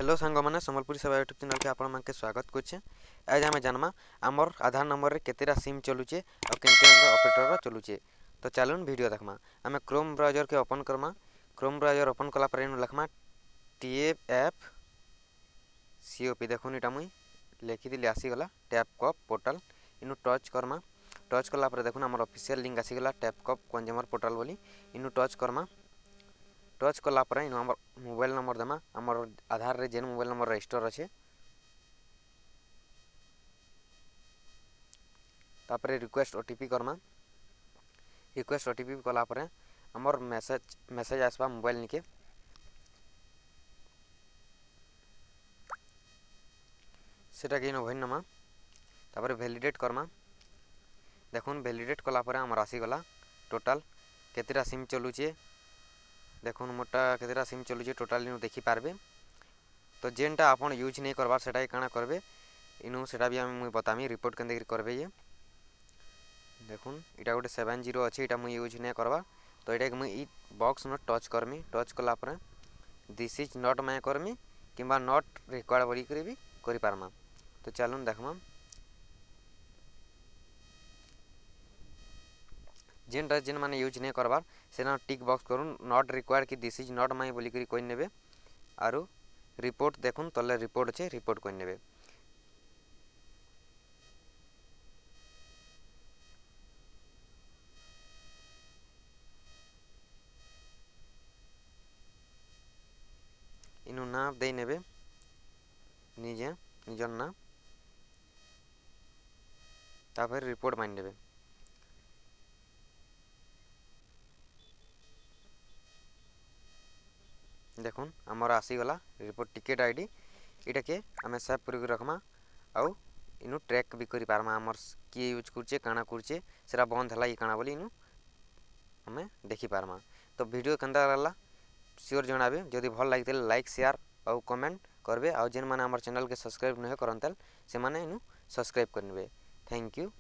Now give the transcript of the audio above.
Hello सांग मैंने संबलपुरी सेवा यूट्यूब चैनल के आपण मानके स्वागत करछे। आज आम जानमा आमर आधार नंबर रे केतेटा सिम चलुचे और केनते ऑपरेटर चलुचे। तो चलून वीडियो देखमा। आम क्रोम ब्राउजर के open Karma. Chrome browser open कला पर इनु लिखमा TFF COP देखुन इटा मुई लिखि दिली आसी गला टैपकॉप पोर्टल इनु टच करमा। टच कला पर देखुन हमर ऑफिशियल लिंक आसी गला टैपकॉप कंज्यूमर पोर्टल बोली इनु टच करमा। टच कला पर इन हमर मोबाइल नंबर देमा हमर आधार रे जेन मोबाइल नंबर रजिस्टर अच्छे तापर request OTP Karma. Request OTP कला पर हमर मेसेज आसबा मोबाइल निके सेटा के नो भइन नमा तापर वैलिडेट करमा। देखुन वैलिडेट कला पर हमर आसी गला टोटल केतेटा सिम चलुचे देखुन मोटा केतेटा सिम चलुचे टोटल इनु देखि पारबे। तो जेनटा आपन यूज नहीं करबार सेटा काना करबे इनु सेटा भी हम बतामी रिपोर्ट केंदे करबे। ये देखुन इटा गोटे 70 अच्छे इटा मुई यूज नहीं करबा तो इटा के मुई ई बॉक्स न टच करमी। टच कला पर दिस इज नॉट मैं करमी किंबा नॉट रिक्वायर्ड बोली करी भी करि पारमा। तो चलून देखमा जेन माने यूज नहीं करबार सेना टिक बॉक्स करूँ नॉट रिक्वायर्ड कि दिस इज नॉट माई बोली करी कोई नेबे आरु रिपोर्ट देखुन तले रिपोर्ट अच्छे रिपोर्ट कोई नेबे। इनु ना दे नेबे निजे निजर ना तापर रिपोर्ट मान नेबे। देखुन हमर आसी गला रिपोर्ट टिकेट आईडी इटा के हमें सेव करके रखमा आउ इनु ट्रैक भी करि पारमा हमर की यूज करछे काना करछे सेरा बंद हला ई काना बोली इनु हमें देखि पारमा। तो वीडियो केंदा लागला श्योर जणाबे जदि भल लागिते लाइक शेयर और कमेंट करबे और जेन माने हमर चैनल के सब्सक्राइब नहीं करंतल से माने इनु सब्सक्राइब करनेबे। Thank you.